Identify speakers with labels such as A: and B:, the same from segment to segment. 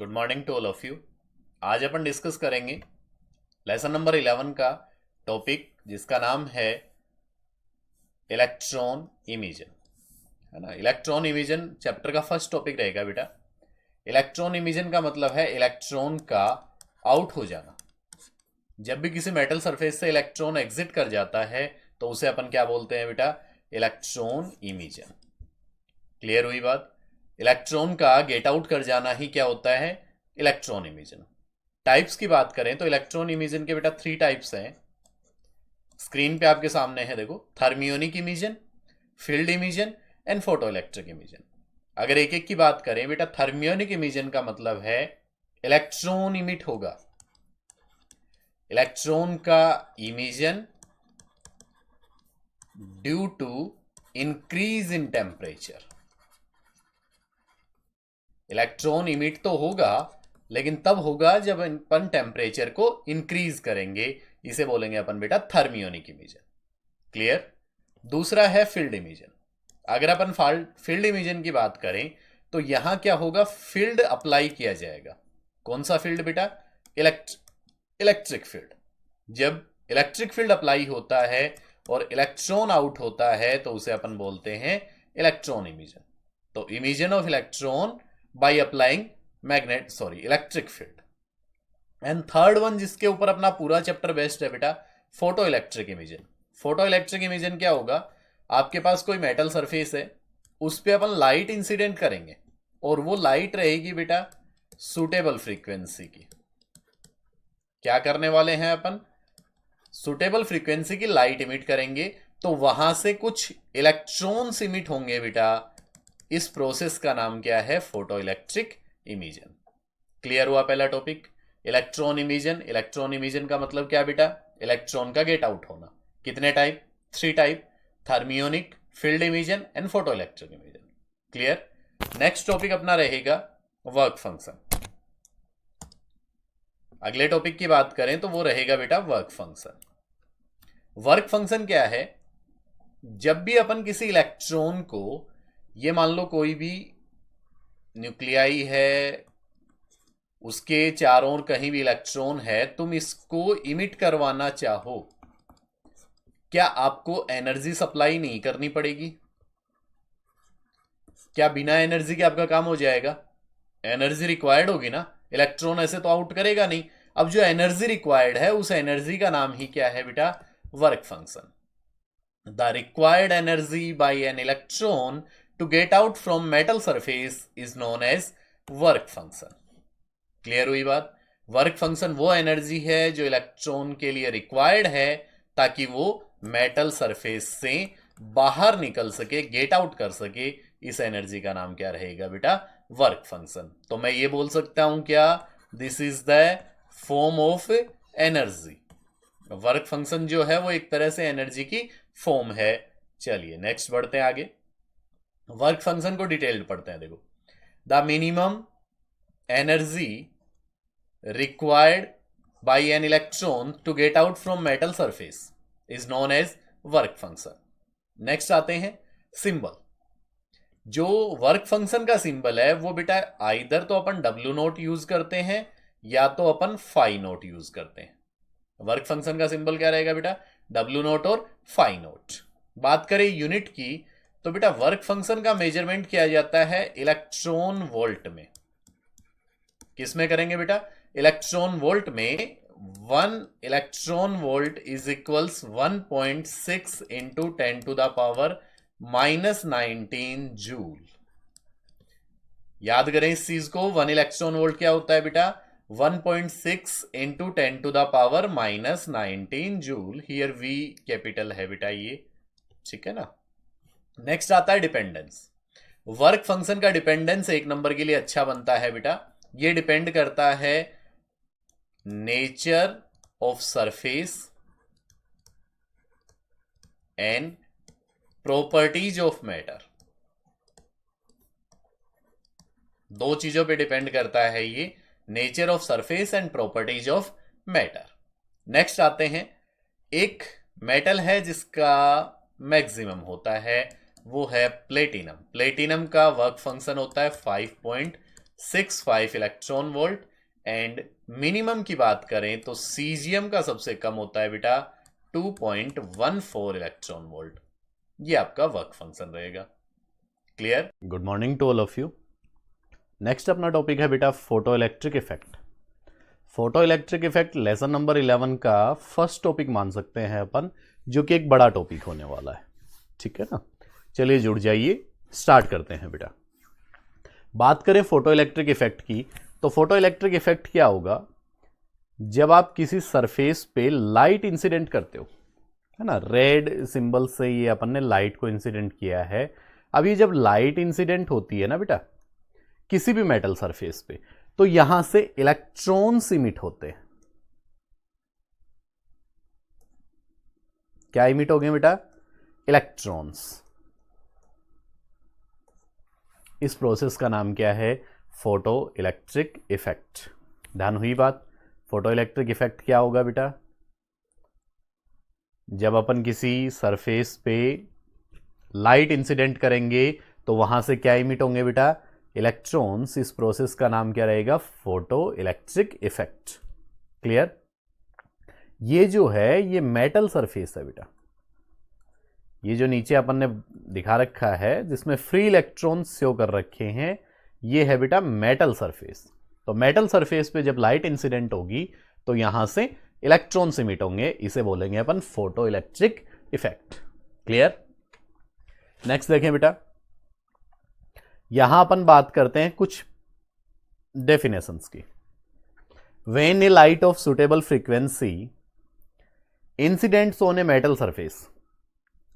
A: Good morning to all of you. आज अपन discuss करेंगे लेसन नंबर 11 का टॉपिक जिसका नाम है इलेक्ट्रॉन इमिजन, है ना। इलेक्ट्रॉन इमिजन चैप्टर का फर्स्ट टॉपिक रहेगा बेटा। इलेक्ट्रॉन इमिजन का मतलब है इलेक्ट्रॉन का आउट हो जाना। जब भी किसी मेटल सरफेस से इलेक्ट्रॉन एग्जिट कर जाता है तो उसे अपन क्या बोलते हैं बेटा? Electron emission. क्लियर हुई बात? इलेक्ट्रॉन का गेट आउट कर जाना ही क्या होता है? Electron emission. टाइप्स की बात करें तो इलेक्ट्रॉन इमिजन के बेटा 3 टाइप्स हैं। स्क्रीन पे आपके सामने है, देखो। Thermionic emission, field emission and photo electric emission. अगर एक एक की बात करें बेटा, थर्मियोनिक इमिजन का मतलब है इलेक्ट्रॉन इमिट होगा। इलेक्ट्रॉन का emission due to increase in temperature. Electron emit तो होगा, लेकिन तब होगा जब अपन टेम्परेचर को इंक्रीज करेंगे। इसे बोलेंगे अपन बेटा थर्मियोनिक इमिजन। क्लियर? दूसरा है फील्ड इमिजन। अगर अपन फील्ड इमिजन की बात करें तो यहां क्या होगा? फील्ड अप्लाई किया जाएगा। कौन सा फील्ड बेटा? Electric field. जब इलेक्ट्रिक फील्ड अप्लाई होता है और इलेक्ट्रॉन आउट होता है तो उसे अपन बोलते हैं इलेक्ट्रॉन इमिजन। तो emission of electron by applying electric field. And third one जिसके ऊपर अपना पूरा चैप्टर बेस्ड है बेटा, photo electric emission. Photo electric emission क्या होगा? आपके पास कोई मेटल सरफेस है, उस पर अपन लाइट इंसिडेंट करेंगे और वो लाइट रहेगी बेटा सुटेबल फ्रीक्वेंसी की। क्या करने वाले हैं अपन? सुटेबल फ्रीक्वेंसी की लाइट इमिट करेंगे, तो वहां से कुछ इलेक्ट्रॉन्स इमिट होंगे बेटा। इस प्रोसेस का नाम क्या है? Photo electric emission. क्लियर हुआ पहला topic? Electron emission. Electron emission का मतलब क्या बेटा? इलेक्ट्रॉन का गेट आउट होना। कितने type? 3 type, thermionic, field emission and photo electric emission. Clear? Next topic अपना रहेगा वर्क फंक्शन। अगले टॉपिक की बात करें तो वो रहेगा बेटा वर्क फंक्शन। वर्क फंक्शन क्या है? जब भी अपन किसी इलेक्ट्रॉन को, ये मान लो कोई भी न्यूक्लियाई है, उसके चारों ओर कहीं भी इलेक्ट्रॉन है, तुम इसको इमिट करवाना चाहो, क्या आपको एनर्जी सप्लाई नहीं करनी पड़ेगी? क्या बिना एनर्जी के आपका काम हो जाएगा? एनर्जी रिक्वायर्ड होगी ना। इलेक्ट्रॉन ऐसे तो आउट करेगा नहीं। अब जो एनर्जी रिक्वायर्ड है उस एनर्जी का नाम ही क्या है बेटा? Work function. The required energy by an electron to get out from metal surface is known as work function. Clear हुई बात? वर्क फंक्शन वो एनर्जी है जो इलेक्ट्रॉन के लिए रिक्वायर्ड है ताकि वो मेटल सरफेस से बाहर निकल सके, गेट आउट कर सके। इस एनर्जी का नाम क्या रहेगा बेटा? Work function. तो मैं ये बोल सकता हूं क्या? This is the form of energy. Work function जो है वो एक तरह से एनर्जी की फॉर्म है। चलिए नेक्स्ट बढ़ते हैं आगे। वर्क फंक्शन को डिटेल्ड पढ़ते हैं। देखो, the minimum energy required by an electron to get out from metal surface is known as work function. Next आते हैं सिंबल। जो वर्क फंक्शन का सिंबल है वो बेटा आइदर तो अपन W नोट यूज करते हैं या तो अपन फाई नोट यूज करते हैं। वर्क फंक्शन का सिंबल क्या रहेगा बेटा? W नोट और फाई नोट। बात करें यूनिट की तो बेटा वर्क फंक्शन का मेजरमेंट किया जाता है इलेक्ट्रॉन वोल्ट में। किस में करेंगे बेटा? इलेक्ट्रॉन वोल्ट में। 1 electron volt is equals 1.6 into 10 to the power -19 joule. याद करें इस चीज को। 1 इलेक्ट्रॉन वोल्ट क्या होता है बेटा? 1.6 into 10 to the power -19 joule. Here we capital है बेटा ये, ठीक है ना। नेक्स्ट आता है डिपेंडेंस। वर्क फंक्शन का डिपेंडेंस 1 नंबर के लिए अच्छा बनता है बेटा। ये डिपेंड करता है nature of surface and properties of matter. दो चीजों पे डिपेंड करता है ये, nature of surface and properties of matter. Next आते हैं, एक मेटल है जिसका मैक्सिमम होता है, वो है प्लेटिनम। प्लेटिनम का वर्क फंक्शन होता है 65 इलेक्ट्रॉन वोल्ट, एंड मिनिमम की बात करें तो सीजियम का सबसे कम होता है बेटा 2.14 इलेक्ट्रॉन वोल्ट। ये आपका वर्क फंक्शन रहेगा। Clear? Good morning to all of you. Next अपना टॉपिक है बेटा photo electric effect. Photo electric effect lesson number 11 का फर्स्ट टॉपिक मान सकते हैं अपन, जो कि एक बड़ा टॉपिक होने वाला है। ठीक है ना, चलिए जुड़ जाइए, स्टार्ट करते हैं बेटा। बात करें फोटो इलेक्ट्रिक इफेक्ट की, तो फोटो इलेक्ट्रिक इफेक्ट क्या होगा, जब आप किसी सरफेस पे लाइट इंसिडेंट करते हो, है ना, रेड सिंबल से ये अपन ने लाइट को इंसिडेंट किया है। अब ये जब लाइट इंसिडेंट होती है ना बेटा किसी भी मेटल सरफेस पे, तो यहां से इलेक्ट्रॉन्स इमिट होते हैं। क्या इमिट हो गए बेटा? इलेक्ट्रॉन्स। इस प्रोसेस का नाम क्या है? Photo electric effect. ध्यान हुई बात? फोटो इलेक्ट्रिक इफेक्ट क्या होगा बेटा? जब अपन किसी सरफेस पे लाइट इंसिडेंट करेंगे तो वहां से क्या इमिट होंगे बेटा? इलेक्ट्रॉन्स। इस प्रोसेस का नाम क्या रहेगा? Photo electric effect. क्लियर? ये जो है ये मेटल सरफेस है बेटा। ये जो नीचे अपन ने दिखा रखा है जिसमें फ्री इलेक्ट्रॉन्स शो कर रखे हैं, ये है बेटा मेटल सरफेस। तो मेटल सरफेस पे जब लाइट इंसिडेंट होगी तो यहां से इलेक्ट्रॉन्स इमिट होंगे, इसे बोलेंगे अपन photo electric effect. Clear? Next देखें बेटा, यहां अपन बात करते हैं कुछ डेफिनेशंस की। When A light of suitable frequency incidents on a metal surface,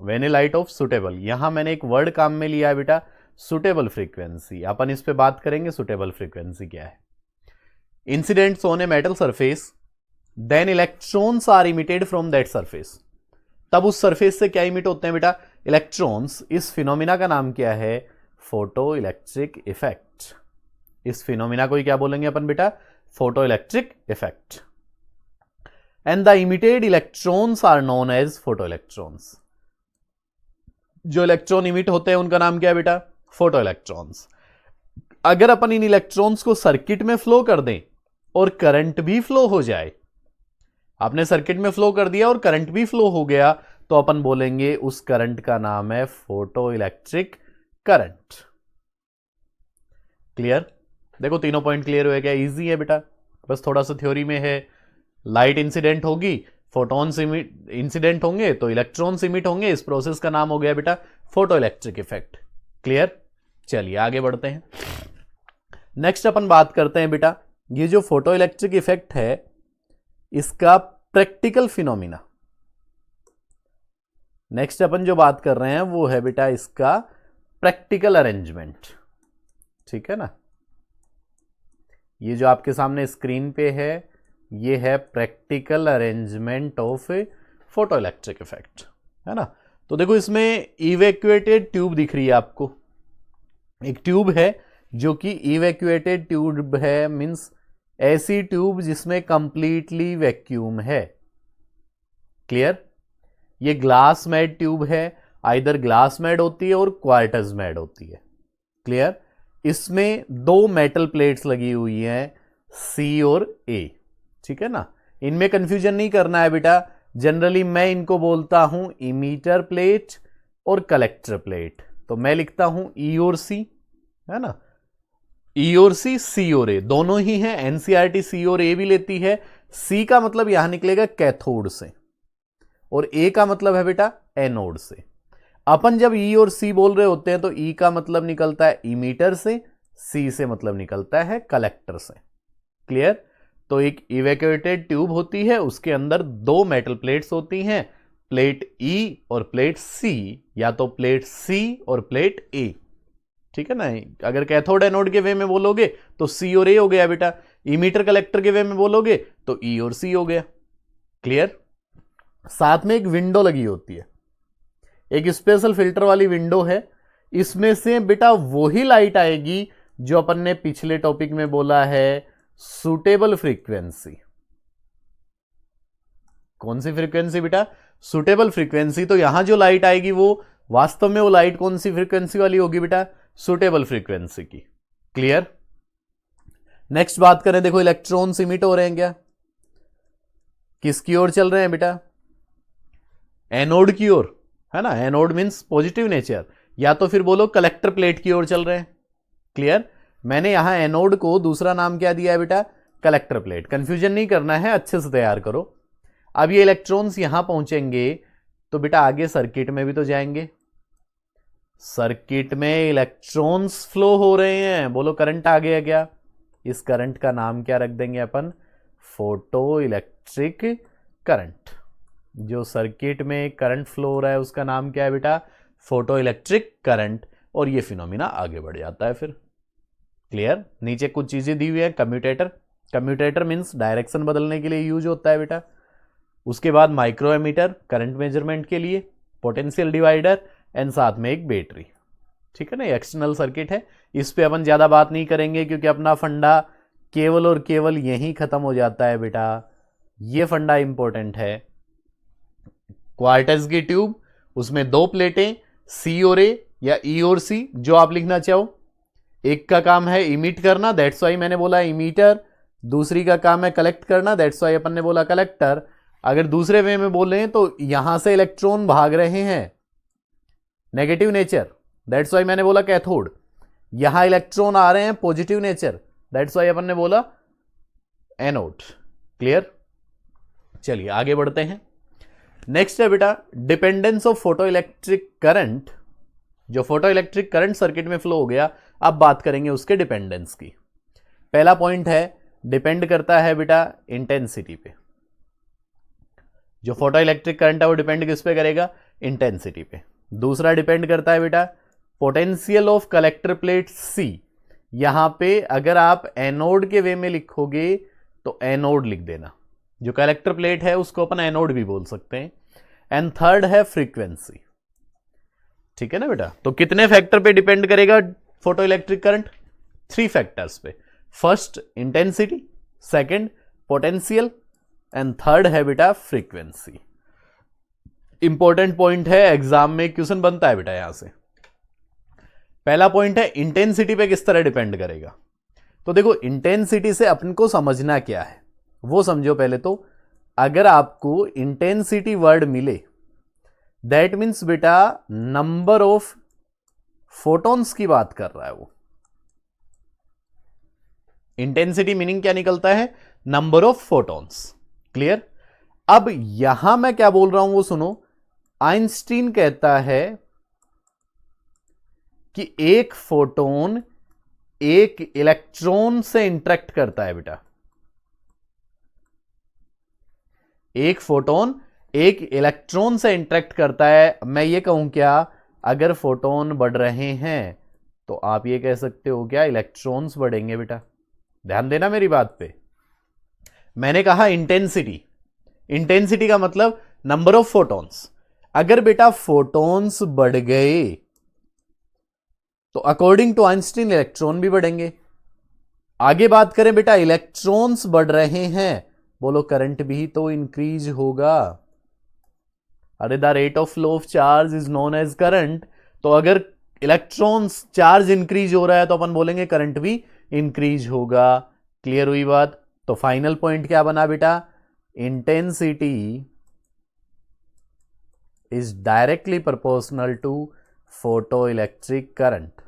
A: when A light of suitable, यहां मैंने एक वर्ड काम में लिया है बेटा, सुटेबल फ्रीक्वेंसी। अपन इस पे बात करेंगे सुटेबल फ्रीक्वेंसी क्या है। Incidents on a metal surface, then electrons are emitted from that surface. तब उस सरफेस से क्या इमिट होते हैं बेटा? इलेक्ट्रॉन्स। इस फिनोमिना का नाम क्या है? Photo electric effect. इस फिनोमिना को ही क्या बोलेंगे अपन बेटा? Photo electric effect. And the emitted electrons are known as photo electrons. जो इलेक्ट्रॉन इमिट होते हैं उनका नाम क्या है बेटा? Photo electrons. अगर अपन इन इलेक्ट्रॉन्स को सर्किट में फ्लो कर दें और करंट भी फ्लो हो जाए, आपने सर्किट में फ्लो कर दिया और करंट भी फ्लो हो गया, तो अपन बोलेंगे उस करंट का नाम है फोटो इलेक्ट्रिक करंट। क्लियर? देखो तीनों पॉइंट क्लियर हो गया, इजी है बेटा, बस थोड़ा सा थ्योरी में है। लाइट इंसिडेंट होगी, फोटॉन्स इंसिडेंट होंगे तो इलेक्ट्रॉन्स इमिट होंगे, इस प्रोसेस का नाम हो गया बेटा फोटो इलेक्ट्रिक इफेक्ट। क्लियर? चलिए आगे बढ़ते हैं। नेक्स्ट अपन बात करते हैं बेटा, ये जो फोटो इलेक्ट्रिक इफेक्ट है इसका प्रैक्टिकल फिनोमिना। नेक्स्ट अपन जो बात कर रहे हैं वो है बेटा इसका प्रैक्टिकल अरेंजमेंट। ठीक है ना, ये जो आपके सामने स्क्रीन पे है ये है practical arrangement of photo electric effect, है ना। तो देखो इसमें इवैक्यूएटेड ट्यूब दिख रही है आपको, एक ट्यूब है जो कि इवैक्यूएटेड ट्यूब है, मींस ऐसी ट्यूब जिसमें कंप्लीटली वैक्यूम है। क्लियर? ये ग्लास मैड ट्यूब है, आइदर ग्लास मैड होती है और क्वार्टज मैड होती है। क्लियर? इसमें दो मेटल प्लेट्स लगी हुई हैं, सी और ए। ठीक है ना, इनमें कंफ्यूजन नहीं करना है बेटा, जनरली मैं इनको बोलता हूं इमीटर प्लेट और कलेक्टर प्लेट। तो मैं लिखता हूं ई और सी, है ना, ई और सी और ए दोनों ही हैं। एनसीईआरटी सी और ए भी लेती है। सी का मतलब यहां निकलेगा कैथोड से और ए का मतलब है बेटा एनोड से। अपन जब ई और सी बोल रहे होते हैं तो ई का मतलब निकलता है इमीटर से, सी से मतलब निकलता है कलेक्टर से। क्लियर? तो एक इवैक्यूएटेड ट्यूब होती है, उसके अंदर दो मेटल प्लेट्स होती हैं, प्लेट ई और प्लेट सी, या तो प्लेट सी और प्लेट ए। ठीक है ना, अगर कैथोड एनोड के वे में बोलोगे तो सी और ए हो गया बेटा, इमीटर कलेक्टर के वे में बोलोगे तो ई और सी हो गया। क्लियर? साथ में एक विंडो लगी होती है, एक स्पेशल फिल्टर वाली विंडो है, इसमें से बेटा वही लाइट आएगी जो अपन ने पिछले टॉपिक में बोला है सुटेबल फ्रीक्वेंसी। कौन सी फ्रीक्वेंसी बेटा? Suitable frequency. तो यहां जो लाइट आएगी वो वास्तव में वो लाइट कौन सी फ्रीक्वेंसी वाली होगी बेटा? सुटेबल फ्रीक्वेंसी की। क्लियर? नेक्स्ट बात करें, देखो इलेक्ट्रॉन्स इमिट हो रहे हैं क्या, किसकी ओर चल रहे हैं बेटा, एनोड की ओर, है ना। एनोड मींस पॉजिटिव नेचर, या तो फिर बोलो कलेक्टर प्लेट की ओर चल रहे हैं। क्लियर। मैंने यहां एनोड को दूसरा नाम क्या दिया है बेटा, कलेक्टर प्लेट। कंफ्यूजन नहीं करना है, अच्छे से तैयार करो। अब ये इलेक्ट्रॉन्स यहां पहुंचेंगे तो बेटा आगे सर्किट में भी तो जाएंगे, सर्किट में इलेक्ट्रॉन्स फ्लो हो रहे हैं, बोलो करंट आ गया क्या, इस करंट का नाम क्या रख देंगे अपन, फोटो इलेक्ट्रिक करंट। जो सर्किट में करंट फ्लो हो रहा है उसका नाम क्या है बेटा, फोटो इलेक्ट्रिक करंट। और ये फिनोमिना आगे बढ़ जाता है फिर। क्लियर। नीचे कुछ चीजें दी हुई है, कम्यूटेटर, कम्यूटेटर मीन्स डायरेक्शन बदलने के लिए यूज होता है बेटा। उसके बाद माइक्रोएमीटर करंट मेजरमेंट के लिए, पोटेंशियल डिवाइडर एंड साथ में एक बैटरी। ठीक है ना, एक्सटर्नल सर्किट है, इस पे अपन ज्यादा बात नहीं करेंगे क्योंकि अपना फंडा केवल और केवल यही खत्म हो जाता है बेटा। ये फंडा इंपॉर्टेंट है। क्वार्टज की ट्यूब, उसमें दो प्लेटें, सी और ए या ई और सी, जो आप लिखना चाहो। एक का काम है इमिट करना, दैट्स वाई मैंने बोला इमीटर। दूसरी का काम है कलेक्ट करना, दैट्स वाई अपन ने बोला कलेक्टर। अगर दूसरे वे में बोले तो यहां से इलेक्ट्रॉन भाग रहे हैं, नेगेटिव नेचर, दैट्स वाई मैंने बोला कैथोड। यहां इलेक्ट्रॉन आ रहे हैं पॉजिटिव नेचर, दैट्स वाई अपन ने बोला एनोड। क्लियर। चलिए आगे बढ़ते हैं। नेक्स्ट है बेटा dependence of photo electric current. जो फोटो इलेक्ट्रिक करंट सर्किट में फ्लो हो गया, अब बात करेंगे उसके डिपेंडेंस की। पहला पॉइंट है, डिपेंड करता है बेटा इंटेंसिटी पे। जो फोटो इलेक्ट्रिक करंट है वो डिपेंड किस पे करेगा, इंटेंसिटी पे। दूसरा डिपेंड करता है बेटा पोटेंशियल ऑफ कलेक्टर प्लेट सी। यहां पे अगर आप एनोड के वे में लिखोगे तो एनोड लिख देना, जो कलेक्टर प्लेट है उसको अपन एनोड भी बोल सकते हैं। एंड थर्ड है फ्रीक्वेंसी। ठीक है ना बेटा, तो कितने फैक्टर पे डिपेंड करेगा फोटो इलेक्ट्रिक करंट, 3 फैक्टर्स पे। First intensity, second potential and third है बेटा फ्रीक्वेंसी। इंपॉर्टेंट पॉइंट है, एग्जाम में क्वेश्चन बनता है बेटा यहां से। पहला पॉइंट है इंटेंसिटी पे किस तरह डिपेंड करेगा। तो देखो इंटेंसिटी से अपन को समझना क्या है वो समझो पहले तो। अगर आपको इंटेंसिटी वर्ड मिले, दैट मीन्स बेटा नंबर ऑफ फोटॉन्स की बात कर रहा है वो। इंटेंसिटी मीनिंग क्या निकलता है, नंबर ऑफ फोटॉन्स। क्लियर। अब यहां मैं क्या बोल रहा हूं वो सुनो। आइंस्टीन कहता है कि एक फोटोन एक इलेक्ट्रॉन से इंटरेक्ट करता है बेटा। एक फोटोन एक इलेक्ट्रॉन से इंटरेक्ट करता है। मैं ये कहूं क्या, अगर फोटोन बढ़ रहे हैं तो आप ये कह सकते हो क्या, इलेक्ट्रॉन्स बढ़ेंगे बेटा। ध्यान देना मेरी बात पे। मैंने कहा इंटेंसिटी, इंटेंसिटी का मतलब नंबर ऑफ फोटॉन्स। अगर बेटा फोटॉन्स बढ़ गए तो अकॉर्डिंग टू आइंस्टीन इलेक्ट्रॉन भी बढ़ेंगे। आगे बात करें बेटा, इलेक्ट्रॉन्स बढ़ रहे हैं, बोलो करंट भी तो इंक्रीज होगा। अरे the rate of flow of charge is known as current. तो अगर इलेक्ट्रॉन्स चार्ज इंक्रीज हो रहा है तो अपन बोलेंगे करंट भी इंक्रीज होगा। क्लियर हुई बात। तो फाइनल पॉइंट क्या बना बेटा, intensity is directly proportional to photo electric current.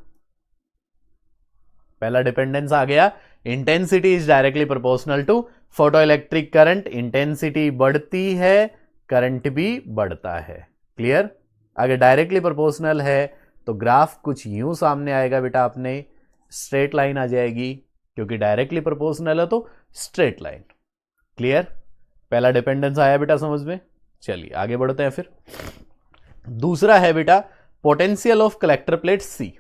A: पहला डिपेंडेंस आ गया, intensity is directly proportional to photo electric current. Intensity बढ़ती है, करंट भी बढ़ता है। क्लियर। अगर डायरेक्टली प्रोपोर्शनल है तो ग्राफ कुछ यूं सामने आएगा बेटा, अपने स्ट्रेट लाइन आ जाएगी, क्योंकि डायरेक्टली प्रोपोर्शनल है तो स्ट्रेट लाइन। क्लियर। पहला डिपेंडेंस आया बेटा समझ में। चलिए आगे बढ़ते हैं फिर। दूसरा है बेटा पोटेंशियल ऑफ कलेक्टर प्लेट सी।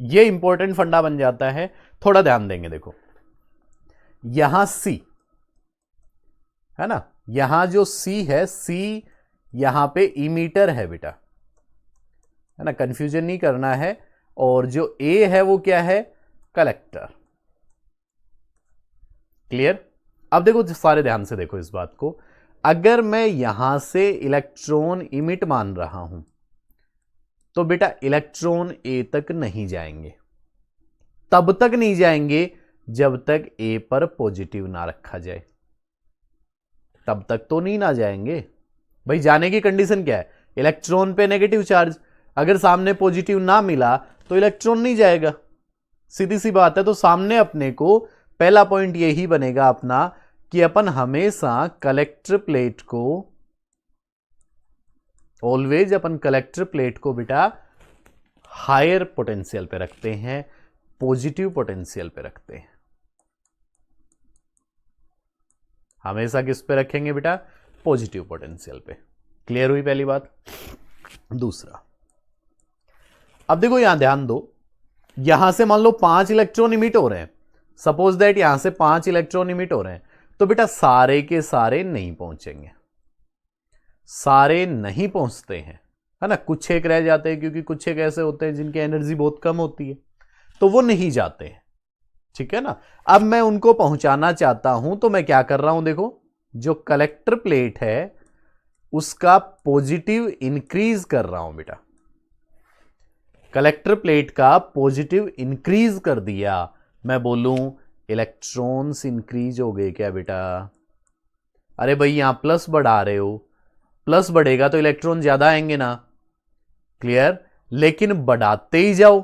A: ये इंपॉर्टेंट फंडा बन जाता है, थोड़ा ध्यान देंगे। देखो यहां सी है ना, यहां जो सी है, सी यहां पे इमीटर है बेटा, है ना, कंफ्यूजन नहीं करना है। और जो ए है वो क्या है, कलेक्टर। क्लियर। अब देखो सारे ध्यान से देखो इस बात को। अगर मैं यहां से इलेक्ट्रॉन इमिट मान रहा हूं तो बेटा इलेक्ट्रॉन ए तक नहीं जाएंगे। तब तक नहीं जाएंगे जब तक ए पर पॉजिटिव ना रखा जाए, तब तक तो नहीं ना जाएंगे भाई। जाने की कंडीशन क्या है, इलेक्ट्रॉन पे नेगेटिव चार्ज, अगर सामने पॉजिटिव ना मिला तो इलेक्ट्रॉन नहीं जाएगा, सीधी सी बात है। तो सामने अपने को पहला पॉइंट यही बनेगा अपना कि अपन हमेशा कलेक्टर प्लेट को, ऑलवेज अपन कलेक्टर प्लेट को बेटा हायर पोटेंशियल पे रखते हैं, पॉजिटिव पोटेंशियल पे रखते हैं। हमेशा किस पे रखेंगे बेटा, पॉजिटिव पोटेंशियल पे। क्लियर हुई पहली बात। दूसरा, अब देखो यहां ध्यान दो, यहां से मान लो 5 इलेक्ट्रॉन इमिट हो रहे हैं, सपोज दैट यहां से 5 इलेक्ट्रॉन इमिट हो रहे हैं, तो बेटा सारे के सारे नहीं पहुंचेंगे, सारे नहीं पहुंचते हैं, है ना। कुछ एक रह जाते हैं, क्योंकि कुछ एक ऐसे होते हैं जिनकी एनर्जी बहुत कम होती है, तो वो नहीं जाते हैं, ठीक है ना। अब मैं उनको पहुंचाना चाहता हूं, तो मैं क्या कर रहा हूं, देखो जो कलेक्टर प्लेट है उसका पॉजिटिव इंक्रीज कर रहा हूं बेटा, कलेक्टर प्लेट का पॉजिटिव इंक्रीज कर दिया। मैं बोलूं इलेक्ट्रॉन्स इंक्रीज हो गए क्या बेटा, अरे भाई यहां प्लस बढ़ा रहे हो, प्लस बढ़ेगा तो इलेक्ट्रॉन ज्यादा आएंगे ना, क्लियर। लेकिन बढ़ाते ही जाओ,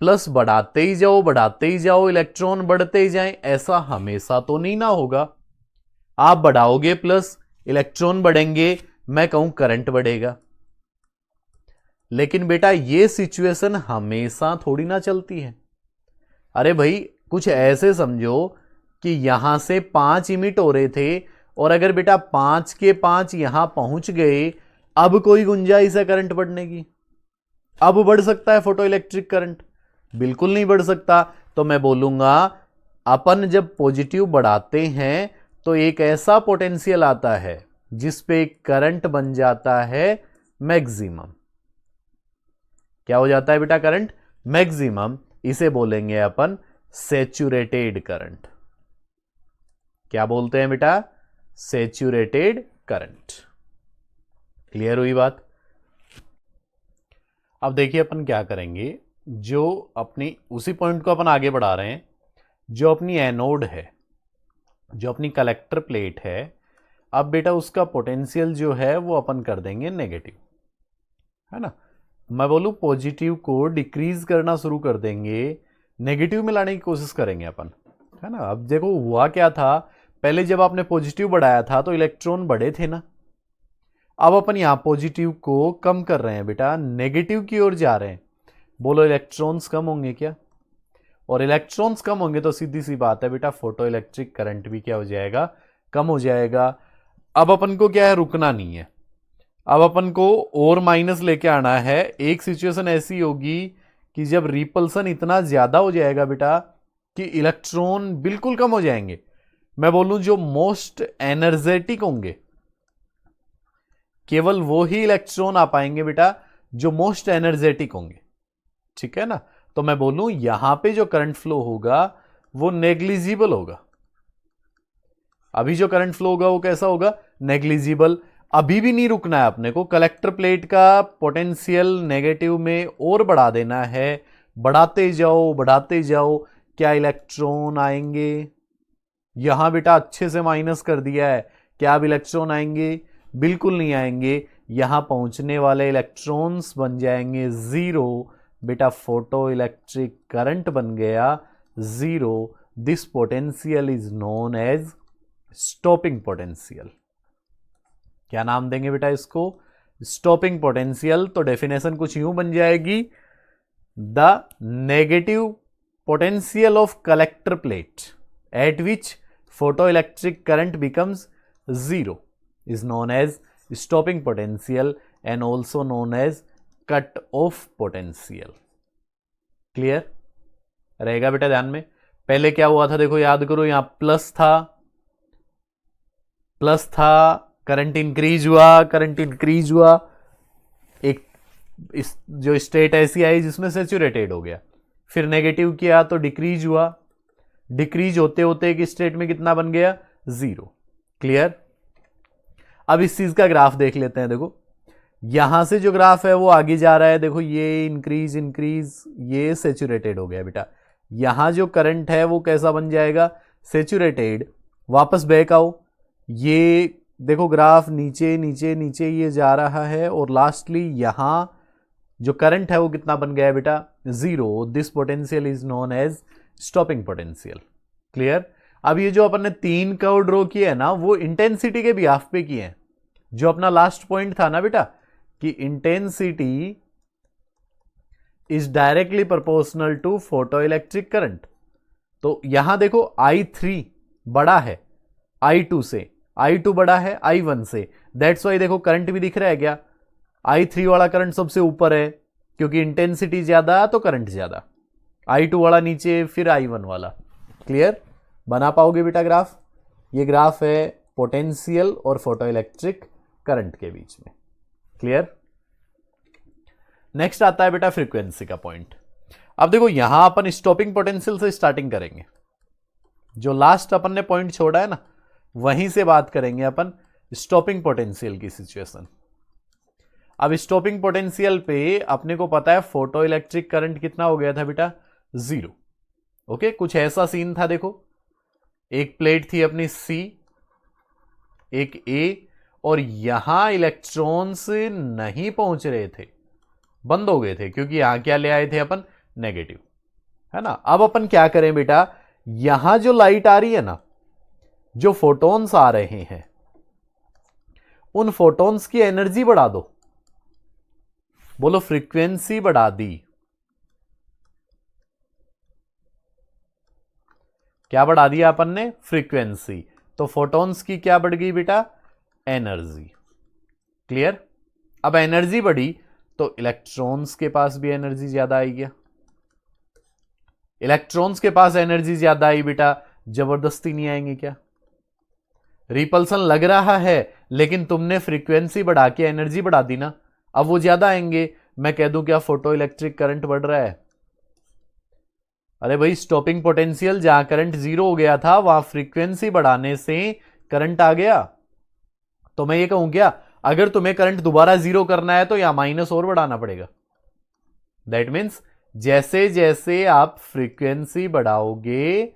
A: प्लस बढ़ाते ही जाओ, बढ़ाते ही जाओ, इलेक्ट्रॉन बढ़ते ही जाएं, ऐसा हमेशा तो नहीं ना होगा। आप बढ़ाओगे प्लस, इलेक्ट्रॉन बढ़ेंगे, मैं कहूं करंट बढ़ेगा। लेकिन बेटा ये सिचुएशन हमेशा थोड़ी ना चलती है। अरे भाई कुछ ऐसे समझो कि यहां से 5 इमिट हो रहे थे, और अगर बेटा 5 के 5 यहां पहुंच गए, अब कोई गुंजाइश है करंट बढ़ने की? अब बढ़ सकता है फोटो इलेक्ट्रिक करंट? बिल्कुल नहीं बढ़ सकता। तो मैं बोलूंगा अपन जब पॉजिटिव बढ़ाते हैं तो एक ऐसा पोटेंशियल आता है जिस पे करंट बन जाता है मैक्सिमम। क्या हो जाता है बेटा, करंट मैक्सिमम। इसे बोलेंगे अपन सैचुरेटेड करंट। क्या बोलते हैं बेटा, सैचुरेटेड करंट। क्लियर हुई बात। अब देखिए अपन क्या करेंगे, जो अपनी उसी पॉइंट को अपन आगे बढ़ा रहे हैं, जो अपनी एनोड है, जो अपनी कलेक्टर प्लेट है, अब बेटा उसका पोटेंशियल जो है वो अपन कर देंगे नेगेटिव, है ना। मैं बोलूं पॉजिटिव को डिक्रीज करना शुरू कर देंगे, नेगेटिव में लाने की कोशिश करेंगे अपन, है ना। अब देखो हुआ क्या था, पहले जब आपने पॉजिटिव बढ़ाया था तो इलेक्ट्रॉन बढ़े थे ना, अब अपन यहां पॉजिटिव को कम कर रहे हैं बेटा, नेगेटिव की ओर जा रहे हैं। बोलो इलेक्ट्रॉन्स कम होंगे क्या? और इलेक्ट्रॉन्स कम होंगे तो सीधी सी बात है बेटा, फोटो इलेक्ट्रिक करंट भी क्या हो जाएगा, कम हो जाएगा। अब अपन को क्या है, रुकना नहीं है, अब अपन को और माइनस लेके आना है। एक सिचुएशन ऐसी होगी कि जब रिपल्सन इतना ज्यादा हो जाएगा बेटा कि इलेक्ट्रॉन बिल्कुल कम हो जाएंगे। मैं बोलूं जो मोस्ट एनर्जेटिक होंगे, केवल वो ही इलेक्ट्रॉन आ पाएंगे बेटा जो मोस्ट एनर्जेटिक होंगे, ठीक है ना। तो मैं बोलूं यहां पे जो करंट फ्लो होगा वो नेग्लिजिबल होगा। अभी जो करंट फ्लो होगा वो कैसा होगा, नेग्लिजिबल। अभी भी नहीं रुकना है अपने को, कलेक्टर प्लेट का पोटेंशियल नेगेटिव में और बढ़ा देना है, बढ़ाते जाओ बढ़ाते जाओ। क्या इलेक्ट्रॉन आएंगे? यहां बेटा अच्छे से माइनस कर दिया है, क्या अब इलेक्ट्रॉन आएंगे? बिल्कुल नहीं आएंगे। यहां पहुंचने वाले इलेक्ट्रॉन्स बन जाएंगे जीरो बेटा, फोटो इलेक्ट्रिक करंट बन गया zero. This potential is known as stopping potential. क्या नाम देंगे बेटा इसको, स्टॉपिंग पोटेंशियल। तो डेफिनेशन कुछ यूं बन जाएगी, the negative potential of collector plate at which photo electric current becomes zero is known as stopping potential and also known as cut off potential। Clear रहेगा बेटा ध्यान में। पहले क्या हुआ था देखो, याद करो, यहां प्लस था, प्लस था, करंट इंक्रीज हुआ, करंट इंक्रीज हुआ, एक जो स्टेट ऐसी आई जिसमें सैचुरेटेड हो गया। फिर नेगेटिव किया तो डिक्रीज हुआ, डिक्रीज होते होते एक स्टेट में कितना बन गया, जीरो। क्लियर। अब इस चीज का ग्राफ देख लेते हैं। देखो यहां से जो ग्राफ है वो आगे जा रहा है, देखो ये इंक्रीज इंक्रीज, ये सैचुरेटेड हो गया बेटा, यहां जो करंट है वो कैसा बन जाएगा, सेचुरेटेड। वापस बैक आओ, ये देखो ग्राफ नीचे नीचे नीचे ये जा रहा है और लास्टली यहां जो करंट है वो कितना बन गया है बेटा, 0। This potential is known as stopping potential. Clear. अब ये जो अपन ने 3 कर्व ड्रॉ किए है ना, वो इंटेंसिटी के भी हाफ पे किए हैं। जो अपना लास्ट पॉइंट था ना बेटा कि intensity is directly proportional to photo electric current, तो यहां देखो I3 बड़ा है I2 से, I2 बड़ा है I1 से, दैट्स वाई देखो करंट भी दिख रहा है क्या, I3 वाला करंट सबसे ऊपर है क्योंकि इंटेंसिटी ज्यादा तो करंट ज्यादा, I2 वाला नीचे, फिर I1 वाला। क्लियर। बना पाओगे बेटा ग्राफ। ये ग्राफ है पोटेंशियल और फोटो इलेक्ट्रिक करंट के बीच में। क्लियर। नेक्स्ट आता है बेटा फ्रीक्वेंसी का पॉइंट। अब देखो यहां अपन स्टॉपिंग पोटेंशियल से स्टार्टिंग करेंगे, जो लास्ट अपन ने पॉइंट छोड़ा है ना वहीं से बात करेंगे अपन स्टॉपिंग पोटेंशियल की सिचुएशन। अब स्टॉपिंग पोटेंशियल पे अपने को पता है फोटो इलेक्ट्रिक करंट कितना हो गया था बेटा, 0। ओके, कुछ ऐसा सीन था। देखो एक प्लेट थी अपनी C, एक A, और यहां इलेक्ट्रॉन्स नहीं पहुंच रहे थे, बंद हो गए थे, क्योंकि यहां क्या ले आए थे अपन, नेगेटिव, है ना। अब अपन क्या करें बेटा, यहां जो लाइट आ रही है ना, जो फोटॉन्स आ रहे हैं, उन फोटॉन्स की एनर्जी बढ़ा दो। बोलो फ्रीक्वेंसी बढ़ा दी। क्या बढ़ा दिया अपन ने, फ्रीक्वेंसी। तो फोटॉन्स की क्या बढ़ गई बेटा, एनर्जी। क्लियर। अब एनर्जी बढ़ी तो इलेक्ट्रॉन्स के पास भी एनर्जी ज्यादा आई गया। इलेक्ट्रॉन्स के पास एनर्जी ज्यादा आई बेटा, जबरदस्ती नहीं आएंगे क्या, रिपल्सन लग रहा है लेकिन तुमने फ्रीक्वेंसी बढ़ा के एनर्जी बढ़ा दी ना, अब वो ज्यादा आएंगे। मैं कह दूं क्या फोटो इलेक्ट्रिक करंट बढ़ रहा है, अरे भाई स्टॉपिंग पोटेंशियल जहां करंट 0 हो गया था वहां फ्रीक्वेंसी बढ़ाने से करंट आ गया। तो मैं ये कहूं क्या, अगर तुम्हें करंट दोबारा 0 करना है तो यहां माइनस और बढ़ाना पड़ेगा। दैट मीन्स जैसे जैसे आप फ्रीक्वेंसी बढ़ाओगे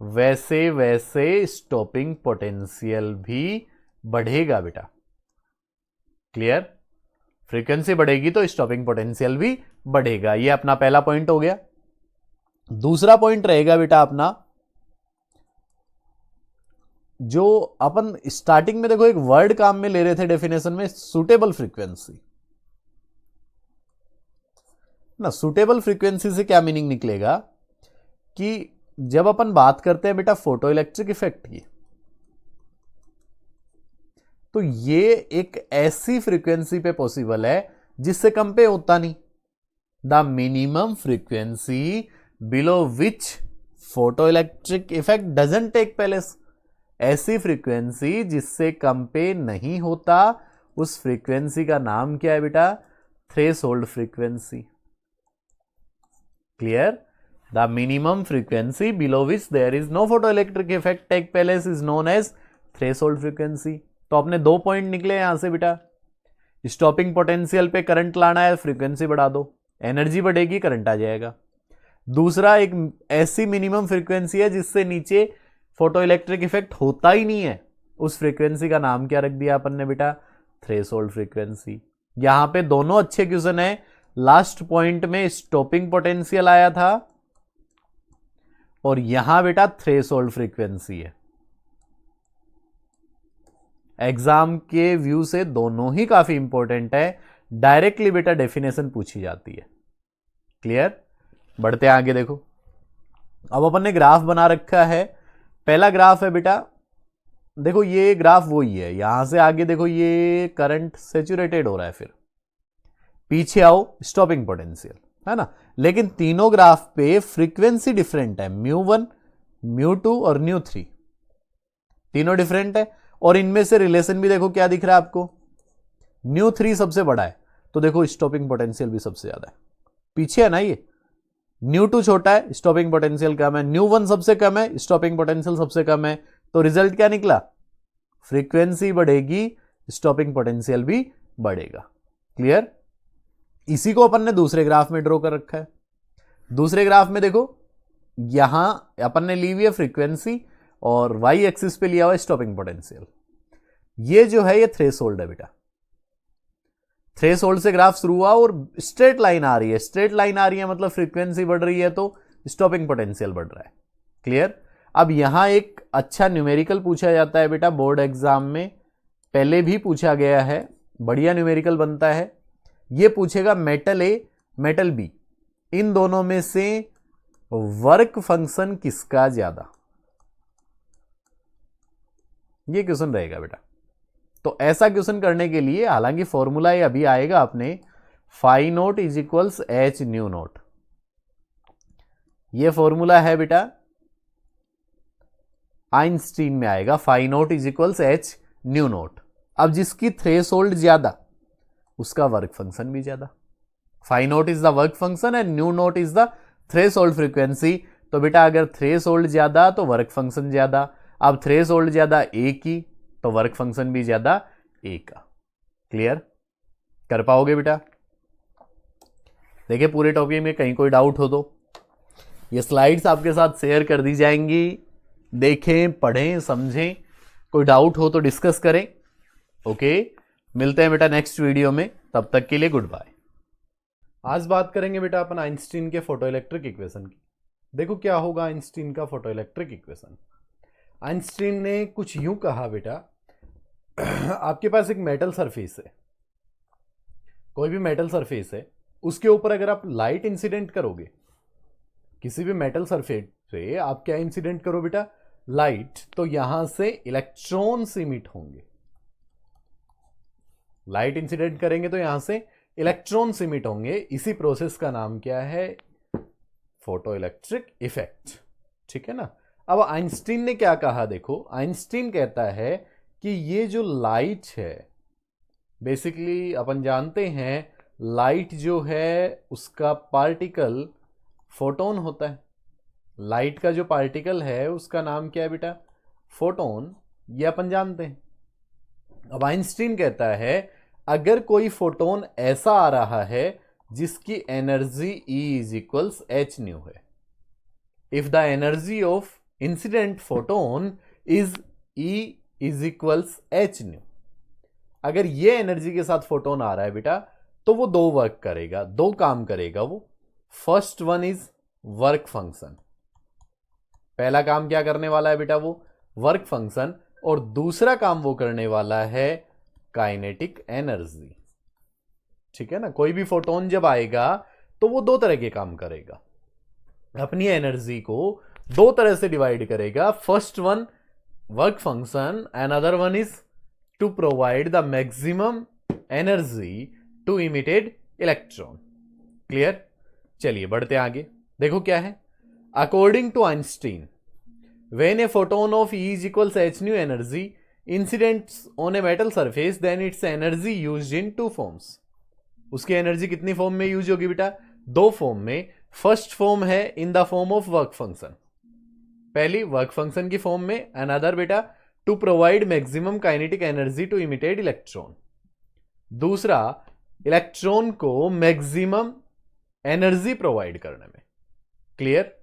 A: वैसे वैसे स्टॉपिंग पोटेंशियल भी बढ़ेगा बेटा। क्लियर। फ्रीक्वेंसी बढ़ेगी तो स्टॉपिंग पोटेंशियल भी बढ़ेगा। ये अपना पहला पॉइंट हो गया। दूसरा पॉइंट रहेगा बेटा अपना, जो अपन स्टार्टिंग में देखो एक वर्ड काम में ले रहे थे डेफिनेशन में, सुटेबल फ्रीक्वेंसी ना। सुटेबल फ्रीक्वेंसी से क्या मीनिंग निकलेगा कि जब अपन बात करते हैं बेटा फोटो इलेक्ट्रिक इफेक्ट की, तो ये एक ऐसी फ्रीक्वेंसी पे पॉसिबल है जिससे कम पे होता नहीं। The minimum frequency below which photo electric effect doesn't take place. ऐसी फ्रीक्वेंसी जिससे कम पे नहीं होता, उस फ्रीक्वेंसी का नाम क्या है बेटा, threshold frequency. Clear. The minimum frequency below which there is no photo electric effect take place is known as threshold frequency. तो अपने 2 पॉइंट निकले यहां से बेटा, स्टॉपिंग पोटेंशियल पे करंट लाना है, फ्रीक्वेंसी बढ़ा दो, एनर्जी बढ़ेगी, करंट आ जाएगा। दूसरा एक ऐसी मिनिमम फ्रीक्वेंसी है जिससे नीचे फोटो इलेक्ट्रिक इफेक्ट होता ही नहीं है, उस फ्रीक्वेंसी का नाम क्या रख दिया अपन ने बेटा, थ्रेशोल्ड फ्रीक्वेंसी। यहां पे दोनों अच्छे क्वेश्चन है। लास्ट पॉइंट में स्टॉपिंग पोटेंशियल आया था और यहां बेटा थ्रेशोल्ड फ्रीक्वेंसी है। एग्जाम के व्यू से दोनों ही काफी इंपॉर्टेंट है, डायरेक्टली बेटा डेफिनेशन पूछी जाती है। क्लियर। बढ़ते आगे देखो, अब अपन ने ग्राफ बना रखा है। पहला ग्राफ है बेटा, देखो ये ग्राफ वही है, यहां से आगे देखो ये करंट सेचुरेटेड हो रहा है, फिर पीछे आओ स्टॉपिंग पोटेंशियल, है ना। लेकिन तीनों ग्राफ पे फ्रीक्वेंसी डिफरेंट है, μ1 μ2 और μ3 तीनों डिफरेंट है। और इनमें से रिलेशन भी देखो क्या दिख रहा है आपको, μ3 सबसे बड़ा है, तो देखो स्टॉपिंग पोटेंशियल भी सबसे ज्यादा है, पीछे है ना ये। μ2 छोटा है, स्टॉपिंग पोटेंशियल कम है, μ1 सबसे कम है, स्टॉपिंग पोटेंशियल सबसे कम है। तो रिजल्ट क्या निकला, फ्रीक्वेंसी बढ़ेगी, स्टॉपिंग पोटेंशियल भी बढ़ेगा। क्लियर। इसी को अपन ने दूसरे ग्राफ में ड्रॉ कर रखा है। दूसरे ग्राफ में देखो यहां अपन ने ली हुई है फ्रीक्वेंसी और वाई एक्सिस पे लिया हुआ है स्टॉपिंग पोटेंशियल। ये जो है ये थ्रेशोल्ड है बेटा। थ्रेशोल्ड से ग्राफ शुरू हुआ और स्ट्रेट लाइन आ रही है, स्ट्रेट लाइन आ रही है मतलब फ्रीक्वेंसी बढ़ रही है तो स्टॉपिंग पोटेंशियल बढ़ रहा है। क्लियर। अब यहां एक अच्छा न्यूमेरिकल पूछा जाता है बेटा बोर्ड एग्जाम में, पहले भी पूछा गया है, बढ़िया न्यूमेरिकल बनता है। ये पूछेगा मेटल ए मेटल बी, इन दोनों में से वर्क फंक्शन किसका ज्यादा, ये क्वेश्चन रहेगा बेटा। तो ऐसा क्वेश्चन करने के लिए हालांकि फॉर्मूला ये अभी आएगा अपने, phi naught is equals H nu naught, ये फॉर्मूला है बेटा आइंस्टीन में आएगा, phi naught is equals H nu naught. अब जिसकी थ्रेशोल्ड ज्यादा उसका वर्क फंक्शन भी ज्यादा। Phi naught is the work function and nu naught is the threshold frequency. तो बेटा अगर थ्रेशोल्ड ज्यादा तो वर्क फंक्शन ज्यादा, अब थ्रेशोल्ड ज्यादा ए की तो वर्क फंक्शन भी ज्यादा ए का। क्लियर कर पाओगे बेटा। देखिए पूरे टॉपिक में कहीं कोई डाउट हो तो ये स्लाइड्स आपके साथ शेयर कर दी जाएंगी, देखें पढ़ें समझें, कोई डाउट हो तो डिस्कस करें। ओके, मिलते हैं बेटा नेक्स्ट वीडियो में, तब तक के लिए गुड बाय। आज बात करेंगे बेटा अपन आइंस्टीन के फोटोइलेक्ट्रिक इक्वेशन की। देखो क्या होगा आइंस्टीन का फोटोइलेक्ट्रिक इक्वेशन। आइंस्टीन ने कुछ यूं कहा बेटा, आपके पास एक मेटल सरफेस है, कोई भी मेटल सरफेस है, उसके ऊपर अगर आप लाइट इंसिडेंट करोगे, किसी भी मेटल सरफेस पे आप क्या इंसिडेंट करो बेटा, लाइट, तो यहां से इलेक्ट्रॉन्स इमिट होंगे। लाइट इंसिडेंट करेंगे तो यहां से इलेक्ट्रॉन्स इमिट होंगे। इसी प्रोसेस का नाम क्या है, फोटो इलेक्ट्रिक इफेक्ट। ठीक है ना। अब आइंस्टीन ने क्या कहा, देखो आइंस्टीन कहता है कि ये जो लाइट है, बेसिकली अपन जानते हैं लाइट जो है उसका पार्टिकल फोटोन होता है। लाइट का जो पार्टिकल है उसका नाम क्या है बेटा, फोटोन, ये अपन जानते हैं। अब आइंस्टीन कहता है अगर कोई फोटोन ऐसा आ रहा है जिसकी energy E is equals H nu है, if the energy of incident photon is E is equals H nu, अगर ये एनर्जी के साथ फोटोन आ रहा है बेटा तो वो दो वर्क करेगा, दो काम करेगा वो। First one is work function, पहला काम क्या करने वाला है बेटा, वो वर्क फंक्शन, और दूसरा काम वो करने वाला है काइनेटिक एनर्जी। ठीक है ना। कोई भी फोटोन जब आएगा तो वो दो तरह के काम करेगा, अपनी एनर्जी को दो तरह से डिवाइड करेगा। First one work function, another one is to provide the maximum energy to emitted electron. Clear. चलिए बढ़ते आगे, देखो क्या है। According to Einstein, when a photon of E is equals h nu energy incidents on a metal surface, then its energy used in two forms. उसकी energy कितनी form में use होगी बेटा, दो फॉर्म में। फर्स्ट फॉर्म है in the form of work function, पहली work function की फॉर्म में, अनदर बेटा to provide maximum kinetic energy to emitted electron, दूसरा इलेक्ट्रॉन को मैक्सिमम एनर्जी प्रोवाइड करने में। क्लियर,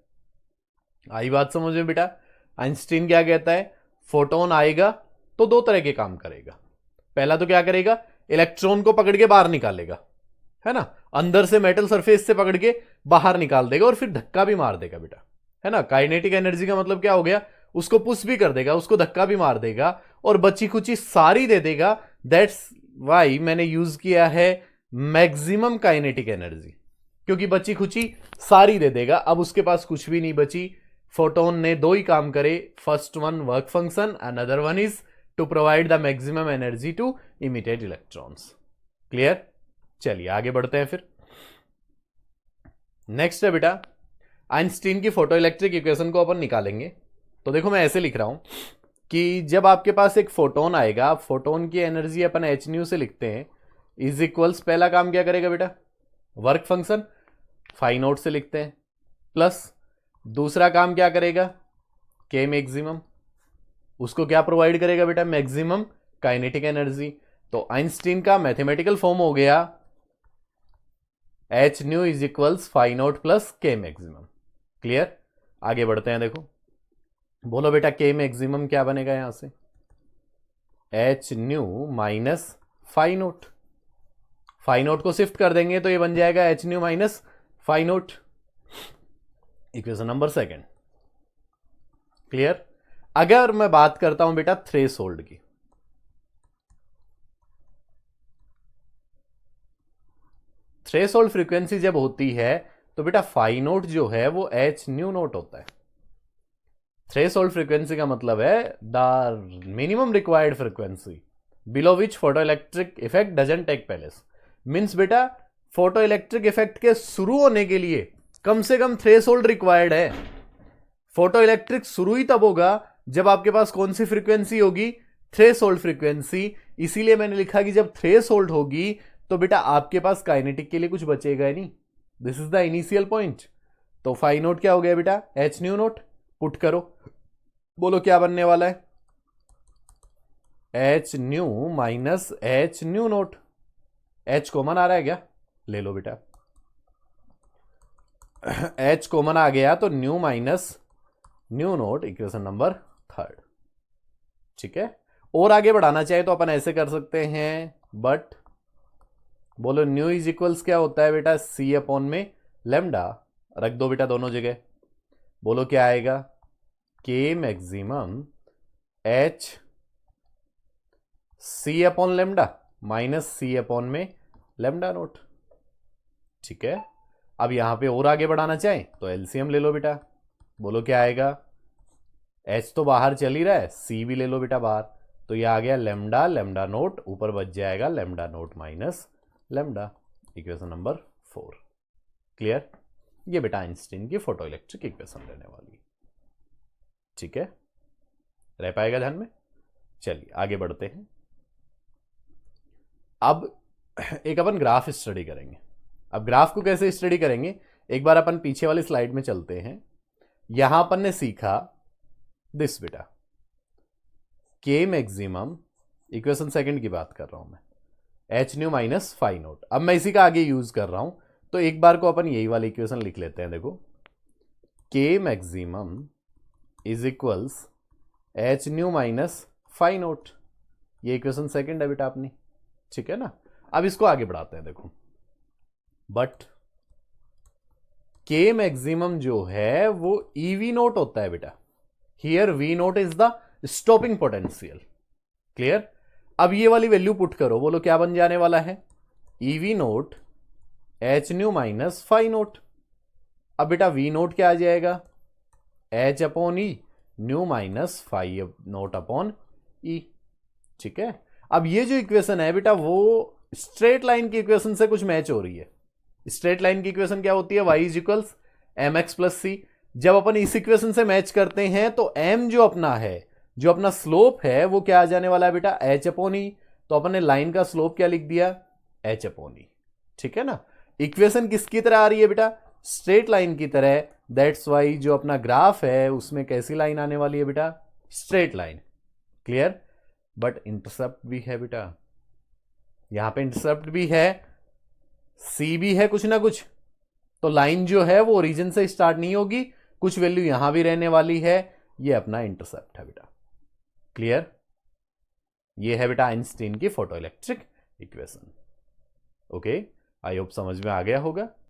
A: आई बात समझ में बेटा। आइंस्टीन क्या कहता है, फोटोन आएगा तो दो तरह के काम करेगा। पहला तो क्या करेगा, इलेक्ट्रॉन को पकड़ के बाहर निकालेगा, है ना, अंदर से मेटल सरफेस से पकड़ के बाहर निकाल देगा और फिर धक्का भी मार देगा बेटा, है ना। काइनेटिक एनर्जी का मतलब क्या हो गया, उसको पुश भी कर देगा, उसको धक्का भी मार देगा और बची खुची सारी दे देगा। दैट्स वाई मैंने यूज किया है मैक्सिमम काइनेटिक एनर्जी, क्योंकि बची खुची सारी दे देगा। अब उसके पास कुछ भी नहीं बची। फोटोन ने दो ही काम करे, first one work function, another one is to provide the maximum energy to emitted electrons. Clear. चलिए आगे बढ़ते हैं फिर। नेक्स्ट है बेटा, आइंस्टीन की फोटो इलेक्ट्रिक इक्वेशन को अपन निकालेंगे। तो देखो मैं ऐसे लिख रहा हूं कि जब आपके पास एक फोटोन आएगा, फोटोन की एनर्जी अपन एच न्यू से लिखते हैं, इज इक्वल्स, पहला काम क्या करेगा बेटा, वर्क फंक्शन, फाई नोट से लिखते हैं, प्लस दूसरा काम क्या करेगा, के मैक्सिमम, उसको क्या प्रोवाइड करेगा बेटा, मैक्सिमम काइनेटिक एनर्जी। तो आइंस्टीन का मैथमेटिकल फॉर्म हो गया H nu is equals phi naught plus K maximum. Clear. आगे बढ़ते हैं, देखो बोलो बेटा के मैक्सिमम क्या बनेगा यहां से, H nu minus phi naught. Phi naught को शिफ्ट कर देंगे तो ये बन जाएगा H nu minus phi naught, equation number second. Clear. अगर मैं बात करता हूं बेटा थ्रेशोल्ड की, थ्रेशोल्ड फ्रीक्वेंसी जब होती है तो बेटा फाई नोट जो है वो एच न्यू नोट होता है। थ्रेशोल्ड फ्रीक्वेंसी का मतलब है the minimum required frequency below which photo electric effect doesn't take place. Means बेटा फोटो इलेक्ट्रिक इफेक्ट के शुरू होने के लिए कम से कम थ्रेशोल्ड रिक्वायर्ड है। फोटो इलेक्ट्रिक शुरू ही तब होगा जब आपके पास कौन सी फ्रीक्वेंसी होगी, थ्रेशोल्ड फ्रीक्वेंसी। इसीलिए मैंने लिखा कि जब थ्रेशोल्ड होगी तो बेटा आपके पास काइनेटिक के लिए कुछ बचेगा ही नहीं। This is the initial point. तो फाई नोट क्या हो गया बेटा, एच न्यू नोट। पुट करो, बोलो क्या बनने वाला है, h nu minus h nu naught. H common आ रहा है क्या, ले लो बेटा, एच कॉमन आ गया तो new minus new note, equation number third. ठीक है। और आगे बढ़ाना चाहे तो अपन ऐसे कर सकते हैं, बट बोलो न्यू इज इक्वल्स क्या होता है बेटा, सी अपॉन में लेमडा। रख दो बेटा दोनों जगह, बोलो क्या आएगा, K maximum h c upon lambda minus c upon में लेमडा नोट। ठीक है। अब यहां पे और आगे बढ़ाना चाहें तो एलसीएम ले लो बेटा, बोलो क्या आएगा, एच तो बाहर चल ही रहा है, सी भी ले लो बेटा बाहर, तो ये आ गया लेमडा लेमडा नोट, ऊपर बच जाएगा lambda note minus lambda, equation number 4। Clear. ये बेटा आइंस्टीन की फोटो इलेक्ट्रिक इक्वेशन रहने वाली। ठीक है, रह पाएगा ध्यान में। चलिए आगे बढ़ते हैं। अब एक अपन ग्राफ स्टडी करेंगे। अब ग्राफ को कैसे स्टडी करेंगे, एक बार अपन पीछे वाली स्लाइड में चलते हैं। यहां अपन ने सीखा दिस बेटा, के मैक्सिमम, इक्वेशन सेकंड की बात कर रहा हूं मैं, H nu minus phi naught. अब मैं इसी का आगे यूज कर रहा हूं, तो एक बार को अपन यही वाली इक्वेशन लिख लेते हैं। देखो K maximum is equals H nu minus phi naught, ये इक्वेशन सेकंड है बेटा अपनी। ठीक है ना। अब इसको आगे बढ़ाते हैं। देखो बट के मैक्सिमम जो है वो ईवी नोट होता है बेटा, here V naught is the stopping potential. Clear. अब ये वाली वैल्यू पुट करो, बोलो क्या बन जाने वाला है, eV naught h nu minus phi naught. अब बेटा वी नोट क्या आ जाएगा, h upon e nu minus phi naught upon e. ठीक है। अब ये जो इक्वेशन है बेटा वो स्ट्रेट लाइन की इक्वेशन से कुछ मैच हो रही है। स्ट्रेट लाइन की इक्वेशन क्या होती है, y is equals m x plus c. जब अपन इस इक्वेशन से मैच करते हैं तो m जो अपना है, जो अपना स्लोप है, वो क्या आ जाने वाला है बेटा, h अपॉन ई। तो अपन ने लाइन का स्लोप क्या लिख दिया, h अपॉन ई। ठीक है ना। इक्वेशन किसकी तरह आ रही है बेटा, स्ट्रेट लाइन की तरह। दैट्स वाई जो अपना ग्राफ है उसमें कैसी लाइन आने वाली है बेटा, straight line. Clear. But intercept भी है बेटा, यहां पे इंटरसेप्ट भी है, सी भी है कुछ ना कुछ, तो लाइन जो है वो ओरिजिन से स्टार्ट नहीं होगी, कुछ वैल्यू यहां भी रहने वाली है। ये अपना इंटरसेप्ट है बेटा। क्लियर। ये है बेटा आइंस्टीन की photo electric equation. Okay, I hope समझ में आ गया होगा।